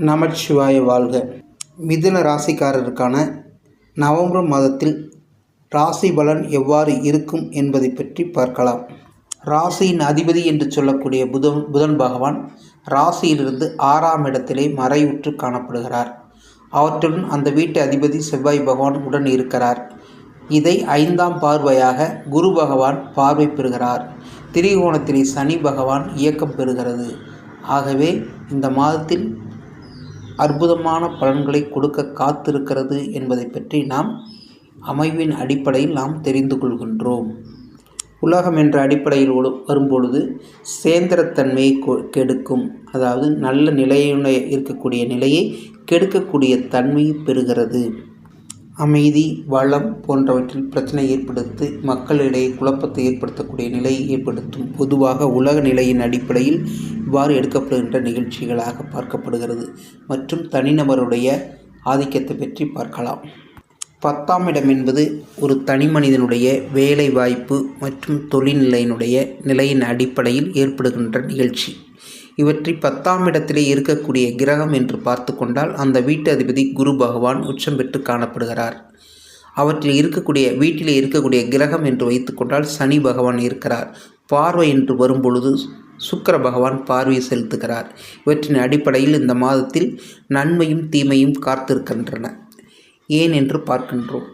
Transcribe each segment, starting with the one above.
நமச்சிவாய வாழ்க. மிதுன ராசிக்காரருக்கான நவம்பர் மாதத்தில் ராசி பலன் எவ்வாறு இருக்கும் என்பதை பற்றி பார்க்கலாம். ராசியின் அதிபதி என்று சொல்லக்கூடிய புதன் பகவான் ராசியிலிருந்து 6ஆம் இடத்திலே மறைவுற்று காணப்படுகிறார். அவற்றுடன் அந்த வீட்டு அதிபதி செவ்வாய் பகவான் உடன் இருக்கிறார். இதை 5ஆம் பார்வையாக குரு பகவான் பார்வை பெறுகிறார். திரிகோணத்திலே சனி பகவான் இயக்கம் பெறுகிறது. ஆகவே இந்த மாதத்தில் அற்புதமான பலன்களை கொடுக்க காத்திருக்கிறது என்பதை பற்றி நாம் அமைவின் அடிப்படையில் நாம் தெரிந்து கொள்கின்றோம். உலகம் என்ற அடிப்படையில் வரும்பொழுது சேந்திரத்தன்மையை கெடுக்கும், அதாவது நல்ல நிலையுடைய இருக்கக்கூடிய நிலையை கெடுக்கக்கூடிய தன்மையை பெறுகிறது. அமைதி, வளம் போன்றவற்றில் பிரச்சனை ஏற்படுத்தி மக்களிடையே குழப்பத்தை ஏற்படுத்தக்கூடிய நிலையை ஏற்படுத்தும். பொதுவாக உலக நிலையின் அடிப்படையில் இவ்வாறு எடுக்கப்படுகின்ற நிகழ்ச்சிகளாக பார்க்கப்படுகிறது. மற்றும் தனிநபருடைய ஆதிக்கத்தை பற்றி பார்க்கலாம். 10ஆம் இடம் என்பது ஒரு தனி மனிதனுடைய வேலை வாய்ப்பு மற்றும் தொழில்நிலையினுடைய நிலையின் அடிப்படையில் ஏற்படுகின்ற நிகழ்ச்சி. இவற்றை 10ஆம் இடத்திலே இருக்கக்கூடிய கிரகம் என்று பார்த்து கொண்டால் அந்த வீட்டு அதிபதி குரு பகவான் உச்சம் பெற்று காணப்படுகிறார். அவற்றில் இருக்கக்கூடிய வீட்டிலே இருக்கக்கூடிய கிரகம் என்று வைத்து கொண்டால் சனி பகவான் இருக்கிறார். பார்வை என்று வரும்பொழுது சுக்கிர பகவான் பார்வையை செலுத்துகிறார். இவற்றின் அடிப்படையில் இந்த மாதத்தில் நன்மையும் தீமையும் காத்திருக்கின்றன. ஏன் என்று பார்க்கின்றோம்.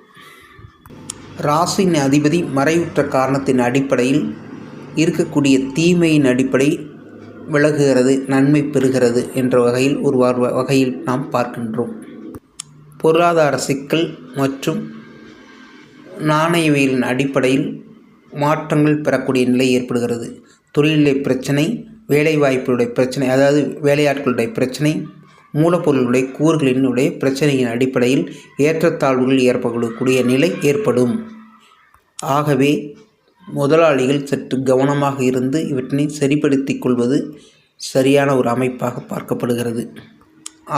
ராசியின் அதிபதி மறைவுற்ற காரணத்தின் அடிப்படையில் இருக்கக்கூடிய தீமையின் அடிப்படை விலகுகிறது, நன்மை பெறுகிறது என்ற வகையில் ஒரு வகையில் நாம் பார்க்கின்றோம். பொருளாதார சிக்கல் மற்றும் நாணயவியலின் அடிப்படையில் மாற்றங்கள் பெறக்கூடிய நிலை ஏற்படுகிறது. தொழிலை பிரச்சனை, வேலைவாய்ப்புடைய பிரச்சனை, அதாவது வேலையாட்களுடைய பிரச்சனை, மூலப்பொருளுடைய கூறுகளினுடைய பிரச்சனையின் அடிப்படையில் ஏற்றத்தாழ்வுகள் ஏற்படக்கூடிய நிலை ஏற்படும். ஆகவே முதலாளிகள் சற்று கவனமாக இருந்து இவற்றினை சரிப்படுத்தி கொள்வது சரியான ஒரு அமைப்பாக பார்க்கப்படுகிறது.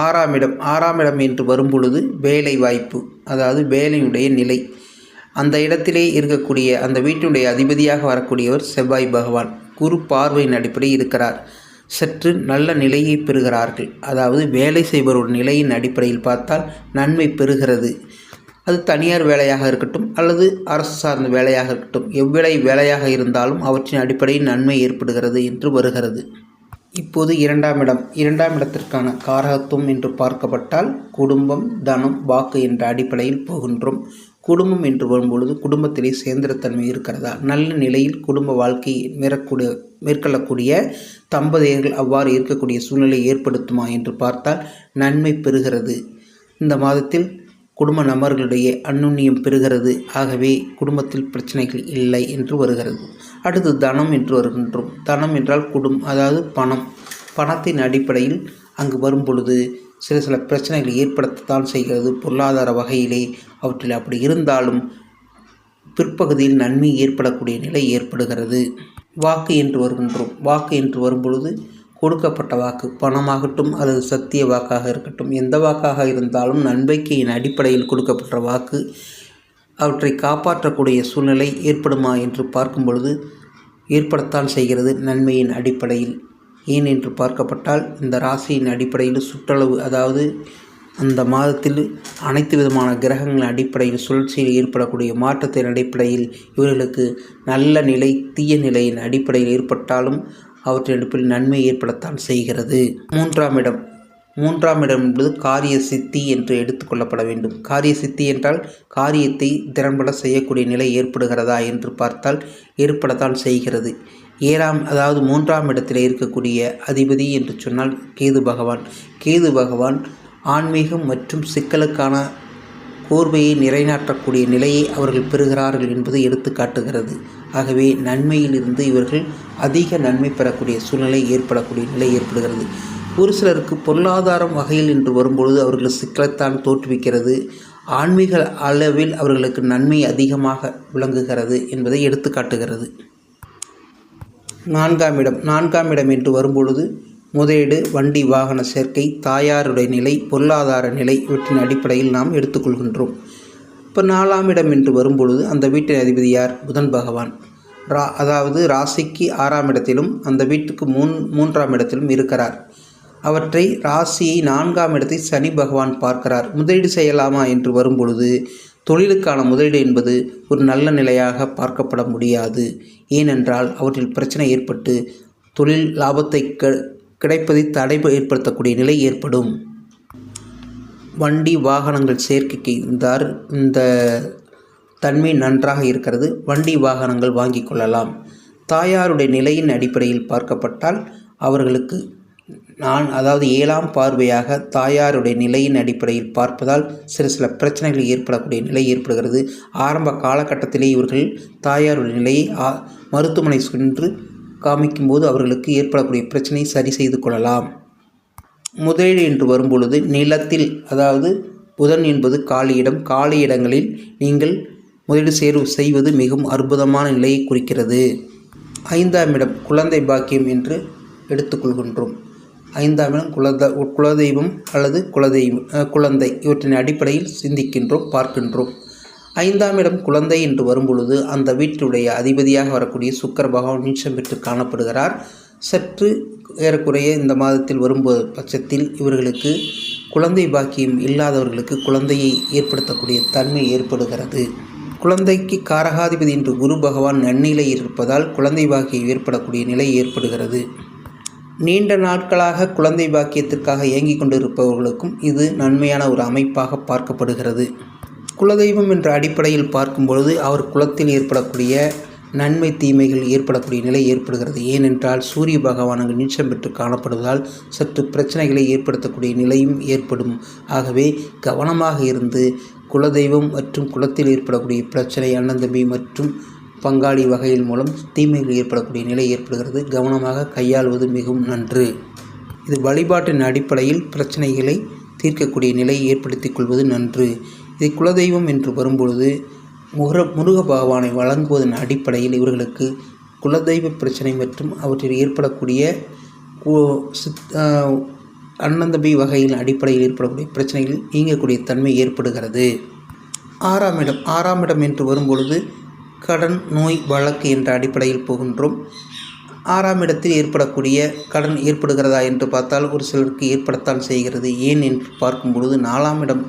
6ஆம் இடம் என்று வரும்பொழுது வேலை வாய்ப்பு, அதாவது வேலையுடைய நிலை, அந்த இடத்திலே இருக்கக்கூடிய அந்த வீட்டினுடைய அதிபதியாக வரக்கூடியவர் செவ்வாய் பகவான் குரு பார்வையின் அடிப்படையில் இருக்கிறார். சற்று நல்ல நிலையை பெறுகிறார்கள். அதாவது வேலை செய்பவருடைய நிலையின் அடிப்படையில் பார்த்தால் நன்மை பெறுகிறது. அது தனியார் வேலையாக இருக்கட்டும் அல்லது அரசு சார்ந்த வேலையாக இருக்கட்டும், வேலையாக இருந்தாலும் அவற்றின் அடிப்படையில் நன்மை ஏற்படுகிறது என்று வருகிறது. இப்போது 2ஆம் இடம், 2ஆம் இடத்திற்கான காரகத்துவம் என்று பார்க்கப்பட்டால் குடும்பம், தனம், வாக்கு என்ற அடிப்படையில் போகின்றோம். குடும்பம் என்று வரும்பொழுது குடும்பத்திலே சேந்திரத்தன்மை இருக்கிறதா, நல்ல நிலையில் குடும்ப வாழ்க்கையை மேற்கொள்ளக்கூடிய தம்பதியர்கள் அவ்வாறு இருக்கக்கூடிய சூழ்நிலை ஏற்படுத்துமா என்று பார்த்தால் நன்மை பெறுகிறது. இந்த மாதத்தில் குடும்ப நபர்களுடைய அந்யுன்யம் பெறுகிறது. ஆகவே குடும்பத்தில் பிரச்சனைகள் இல்லை என்று வருகிறது. அடுத்து தனம் என்று வருகின்றோம். தனம் என்றால் அதாவது பணத்தின் அடிப்படையில் அங்கு வரும் பொழுது சில பிரச்சனைகள் ஏற்படுத்தத்தான் செய்கிறது. பொருளாதார வகையிலே அவற்றில் அப்படி இருந்தாலும் பிற்பகுதியில் நன்மை ஏற்படக்கூடிய நிலை ஏற்படுகிறது. வாக்கு என்று வருகின்றோம். வாக்கு என்று வரும்பொழுது கொடுக்கப்பட்ட வாக்கு, பணமாகட்டும் அல்லது சத்திய வாக்காக இருக்கட்டும், எந்த வாக்காக இருந்தாலும் நம்பிக்கையின் அடிப்படையில் கொடுக்கப்பட்ட வாக்கு அவற்றை காப்பாற்றக்கூடிய சூழ்நிலை ஏற்படுமா என்று பார்க்கும் பொழுது ஏற்படத்தான் செய்கிறது நன்மையின் அடிப்படையில். ஏன் என்று பார்க்கப்பட்டால் இந்த ராசியின் அடிப்படையில் சுற்றளவு, அதாவது அந்த மாதத்தில் அனைத்து விதமான கிரகங்களின் அடிப்படையில் சுழற்சியில் ஏற்படக்கூடிய மாற்றத்தின் அடிப்படையில் இவர்களுக்கு நல்ல நிலை, தீய நிலையின் அடிப்படையில் ஏற்பட்டாலும் அவற்றின் அடிப்படையில் நன்மை ஏற்படத்தான் செய்கிறது. 3ஆம் இடம் என்பது காரிய சித்தி என்று எடுத்துக்கொள்ளப்பட வேண்டும். காரிய சித்தி என்றால் காரியத்தை திறம்பட செய்யக்கூடிய நிலை ஏற்படுகிறதா என்று பார்த்தால் ஏற்படத்தான் செய்கிறது. அதாவது 3ஆம் இடத்தில் இருக்கக்கூடிய அதிபதி என்று சொன்னால் கேது பகவான் ஆன்மீகம் மற்றும் சிக்கலுக்கான கோர்வையை நிறைநாட்டக்கூடிய நிலையை அவர்கள் பெறுகிறார்கள் என்பதை எடுத்து காட்டுகிறது. ஆகவே நன்மையிலிருந்து இவர்கள் அதிக நன்மை பெறக்கூடிய சூழ்நிலை ஏற்படக்கூடிய நிலை ஏற்படுகிறது. ஒரு சிலருக்கு பொருளாதாரம் வகையில் என்று வரும்பொழுது அவர்கள் சிக்கலைத்தான் தோற்றுவிக்கிறது. ஆன்மீக அளவில் அவர்களுக்கு நன்மை அதிகமாக விளங்குகிறது என்பதை எடுத்து காட்டுகிறது. 4ஆம் இடம் என்று வரும்பொழுது முதலீடு, வண்டி வாகன சேர்க்கை, தாயாருடைய நிலை, பொருளாதார நிலை இவற்றின் அடிப்படையில் நாம் எடுத்துக்கொள்கின்றோம். இப்போ 4ஆம் இடம் என்று வரும்பொழுது அந்த வீட்டின் அதிபதி யார்? புதன் பகவான். அதாவது ராசிக்கு 6ஆம் இடத்திலும் அந்த வீட்டுக்கு 3ஆம் இடத்திலும் இருக்கிறார். அவற்றை ராசியை 4ஆம் இடத்தை சனி பகவான் பார்க்கிறார். முதலீடு செய்யலாமா என்று வரும்பொழுது தொழிலுக்கான முதலீடு என்பது ஒரு நல்ல நிலையாக பார்க்கப்பட முடியாது. ஏனென்றால் அவற்றில் பிரச்சனை ஏற்பட்டு தொழில் லாபத்தை கிடைப்பதை தடை ஏற்படுத்தக்கூடிய நிலை ஏற்படும். வண்டி வாகனங்கள் சேர்க்கைக்கு இந்த தன்மை நன்றாக இருக்கிறது. வண்டி வாகனங்கள் வாங்கி கொள்ளலாம். தாயாருடைய நிலையின் அடிப்படையில் பார்க்கப்பட்டால் அவர்களுக்கு அதாவது 7ஆம் பார்வையாக தாயாருடைய நிலையின் அடிப்படையில் பார்ப்பதால் சில பிரச்சனைகள் ஏற்படக்கூடிய நிலை ஏற்படுகிறது. ஆரம்ப காலகட்டத்திலே இவர்கள் தாயாருடைய நிலையை மருத்துவமனை சென்று காமிக்கும்போது அவர்களுக்கு ஏற்படக்கூடிய பிரச்சனை சரி செய்து கொள்ளலாம். முதலீடு என்று வரும்பொழுது நிலத்தில், அதாவது புதன் என்பது காலியிடம், காலியிடங்களில் நீங்கள் முதலீடு செய்வது மிகவும் அற்புதமான நிலையை குறிக்கிறது. 5ஆம் இடம் குழந்தை பாக்கியம் என்று எடுத்துக்கொள்கின்றோம். 5ஆம் இடம் குலதெய்வம் அல்லது குழந்தை இவற்றின் அடிப்படையில் சிந்திக்கின்றோம், பார்க்கின்றோம். 5ஆம் இடம் குழந்தை என்று வரும்பொழுது அந்த வீட்டினுடைய அதிபதியாக வரக்கூடிய சுக்கிர பகவான் நீச்சம் பெற்று காணப்படுகிறார். சற்று ஏறக்குறைய இந்த மாதத்தில் வரும்போது பட்சத்தில் இவர்களுக்கு குழந்தை பாக்கியம் இல்லாதவர்களுக்கு குழந்தையை ஏற்படுத்தக்கூடிய தன்மை ஏற்படுகிறது. குழந்தைக்கு காரகாதிபதி என்று குரு பகவான் நன்னிலையில் இருப்பதால் குழந்தை பாக்கியம் ஏற்படக்கூடிய நிலை ஏற்படுகிறது. நீண்ட நாட்களாக குழந்தை பாக்கியத்திற்காக இயங்கிக் கொண்டிருப்பவர்களுக்கும் இது நன்மையான ஒரு அமைப்பாக பார்க்கப்படுகிறது. குலதெய்வம் என்ற அடிப்படையில் பார்க்கும்பொழுது அவர் குலத்தில் ஏற்படக்கூடிய நன்மை தீமைகள் ஏற்படக்கூடிய நிலை ஏற்படுகிறது. ஏனென்றால் சூரிய பகவான் அங்கு நீச்சம் பெற்று காணப்படுவதால் சற்று பிரச்சனைகளை ஏற்படுத்தக்கூடிய நிலையும் ஏற்படும். ஆகவே கவனமாக இருந்து குலதெய்வம் மற்றும் குலத்தில் ஏற்படக்கூடிய பிரச்சனை, அண்ணன் தம்பி மற்றும் பங்காளி வகையில் மூலம் தீமைகள் ஏற்படக்கூடிய நிலை ஏற்படுகிறது. கவனமாக கையாள்வது மிகவும் நன்று. இது வழிபாட்டின் அடிப்படையில் பிரச்சனைகளை தீர்க்கக்கூடிய நிலை ஏற்படுத்திக் கொள்வது நன்று. இதை குலதெய்வம் என்று வரும்பொழுது முருக பகவானை வழங்குவதன் அடிப்படையில் இவர்களுக்கு குலதெய்வ பிரச்சனை மற்றும் அவற்றில் ஏற்படக்கூடிய அண்ணந்தம்பி வகையில் அடிப்படையில் ஏற்படக்கூடிய பிரச்சனைகள் நீங்கக்கூடிய தன்மை ஏற்படுகிறது. 6ஆம் இடம் என்று வரும்பொழுது கடன், நோய், வழக்கு என்ற அடிப்படையில் போகின்றோம். 6ஆம் இடத்தில் ஏற்படக்கூடிய கடன் ஏற்படுகிறதா என்று பார்த்தால் ஒரு சிலருக்கு ஏற்படத்தான் செய்கிறது. ஏன் என்று பார்க்கும் பொழுது 4ஆம் இடம்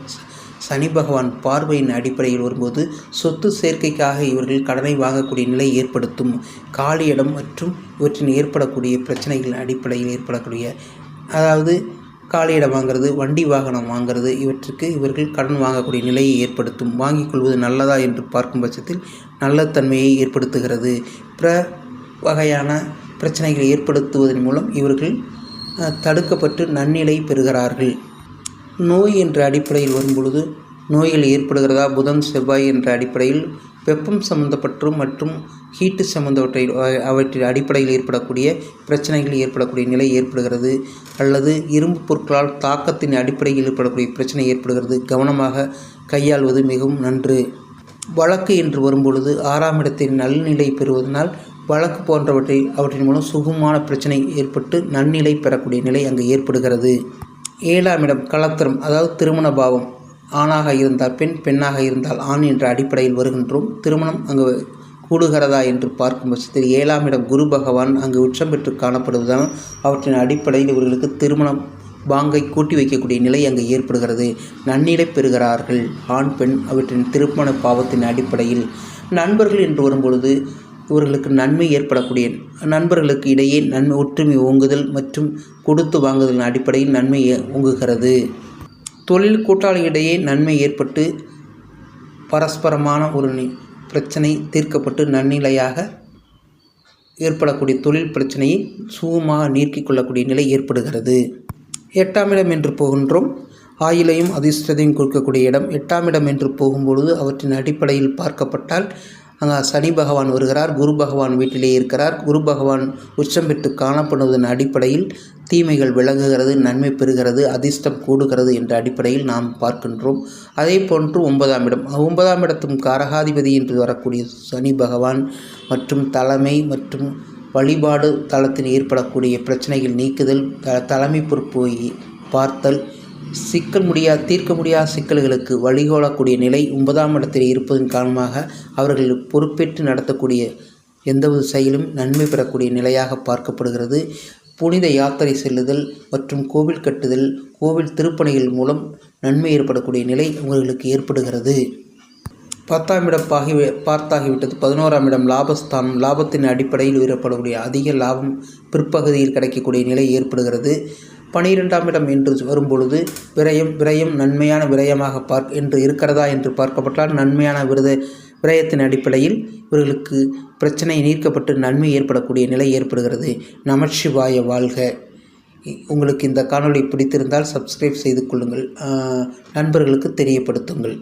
சனி பகவான் பார்வையின் அடிப்படையில் வரும்போது சொத்து சேர்க்கைக்காக இவர்கள் கடனை வாங்கக்கூடிய நிலை ஏற்படுத்தும். காலியிடம் மற்றும் இவற்றின் ஏற்படக்கூடிய பிரச்சனைகளின் அடிப்படையில் ஏற்படக்கூடிய, அதாவது காலியிடம் வாங்கிறது, வண்டி வாகனம் வாங்கிறது, இவற்றுக்கு இவர்கள் கடன் வாங்கக்கூடிய நிலையை ஏற்படுத்தும். வாங்கிக் கொள்வது நல்லதா என்று பார்க்கும் பட்சத்தில் நல்ல தன்மையை ஏற்படுத்துகிறது. வகையான பிரச்சனைகளை ஏற்படுத்துவதன் மூலம் இவர்கள் தடுக்கப்பட்டு நன்னிலை பெறுகிறார்கள். நோய் என்ற அடிப்படையில் வரும்பொழுது நோய்கள் ஏற்படுகிறதா, புதன் செவ்வாய் என்ற அடிப்படையில் வெப்பம் சம்பந்தப்பட்ட மற்றும் ஹீட்டு அவற்றின் அடிப்படையில் ஏற்படக்கூடிய பிரச்சனைகள் ஏற்படக்கூடிய நிலை ஏற்படுகிறது. அல்லது இரும்பு பொருட்களால் தாக்கத்தின் அடிப்படையில் ஏற்படக்கூடிய பிரச்சனை ஏற்படுகிறது. கவனமாக கையாள்வது மிகவும் நன்று. வழக்கு என்று வரும்பொழுது 6ஆம் இடத்தில் நல்நிலை பெறுவதனால் வழக்கு அவற்றின் மூலம் சுகமான பிரச்சனை ஏற்பட்டு நன்னிலை பெறக்கூடிய நிலை அங்கு ஏற்படுகிறது. 7ஆம் இடம் கலத்திரம், அதாவது திருமண பாவம். ஆணாக இருந்தால் பெண், பெண்ணாக இருந்தால் ஆண் என்ற அடிப்படையில் வருகின்றோம். திருமணம் அங்கு கூடுகிறதா என்று பார்க்கும் பட்சத்தில் 7ஆம் இடம் குரு பகவான் அங்கு உச்சம் பெற்று காணப்படுவதால் அவற்றின் அடிப்படையில் இவர்களுக்கு திருமணம் பாங்கை கூட்டி வைக்கக்கூடிய நிலை அங்கு ஏற்படுகிறது. நன்னிலை பெறுகிறார்கள் ஆண், பெண் அவற்றின் திருமண பாவத்தின் அடிப்படையில். நண்பர்கள் என்று வரும்பொழுது இவர்களுக்கு நன்மை ஏற்படக்கூடிய, நண்பர்களுக்கு இடையே நன்மை ஒற்றுமை ஓங்குதல் மற்றும் கொடுத்து வாங்குதலின் அடிப்படையில் நன்மை ஓங்குகிறது. தொழில் கூட்டாளியிடையே நன்மை ஏற்பட்டு பரஸ்பரமான ஒரு பிரச்சனை தீர்க்கப்பட்டு நன்னிலையாக ஏற்படக்கூடிய தொழில் பிரச்சனையை சுகமாக நீக்கிக் கொள்ளக்கூடிய நிலை ஏற்படுகிறது. 8ஆம் இடம் என்று போகின்றோம். ஆயிலையும் அதிர்ஷ்டத்தையும் கொடுக்கக்கூடிய இடம். 8ஆம் இடம் என்று போகும்பொழுது அவற்றின் அடிப்படையில் பார்க்கப்பட்டால் அங்கே சனி பகவான் வருகிறார். குரு பகவான் வீட்டிலே இருக்கிறார். குரு பகவான் உச்சம் பெற்று காணப்படுவதன் அடிப்படையில் தீமைகள் விலகுகிறது, நன்மை பெறுகிறது, அதிர்ஷ்டம் கூடுகிறது என்ற அடிப்படையில் நாம் பார்க்கின்றோம். அதே போன்று 9ஆம் இடம், 9ஆம் இடத்தும் காரகாதிபதி என்று வரக்கூடிய சனி பகவான் மற்றும் தலைமை மற்றும் வழிபாடு தளத்தில் ஏற்படக்கூடிய பிரச்சனைகள் நீக்குதல், தலைமை பொறுப்பு பார்த்தல், தீர்க்க முடியாத சிக்கல்களுக்கு வழிகோலக்கூடிய நிலை 9ஆம் இடத்தில் இருப்பதன் காரணமாக அவர்கள் பொறுப்பேற்று நடத்தக்கூடிய எந்தவொரு செயலும் நன்மை பெறக்கூடிய நிலையாக பார்க்கப்படுகிறது. புனித யாத்திரை செல்லுதல் மற்றும் கோவில் கட்டுதல், கோவில் திருப்பணிகள் மூலம் நன்மை ஏற்படக்கூடிய நிலை உங்களுக்கு ஏற்படுகிறது. 10ஆம் இடம் பார்த்தாகிவிட்டது. 11ஆம் இடம் லாபஸ்தானம். லாபத்தின் அடிப்படையில் ஏற்படக்கூடிய அதிக லாபம் பிற்பகுதியில் கிடைக்கக்கூடிய நிலை ஏற்படுகிறது. 12ஆம் இடம் என்று வரும்பொழுது விரயம் நன்மையான விரயமாக என்று இருக்கிறதா என்று பார்க்கப்பட்டால் நன்மையான விரயத்தின் அடிப்படையில் இவர்களுக்கு பிரச்சனை நீக்கப்பட்டு நன்மை ஏற்படக்கூடிய நிலை ஏற்படுகிறது. நமச்சிவாய வாழ்க. உங்களுக்கு இந்த காணொளி பிடித்திருந்தால் சப்ஸ்கிரைப் செய்து கொள்ளுங்கள், நண்பர்களுக்கு தெரியப்படுத்துங்கள்.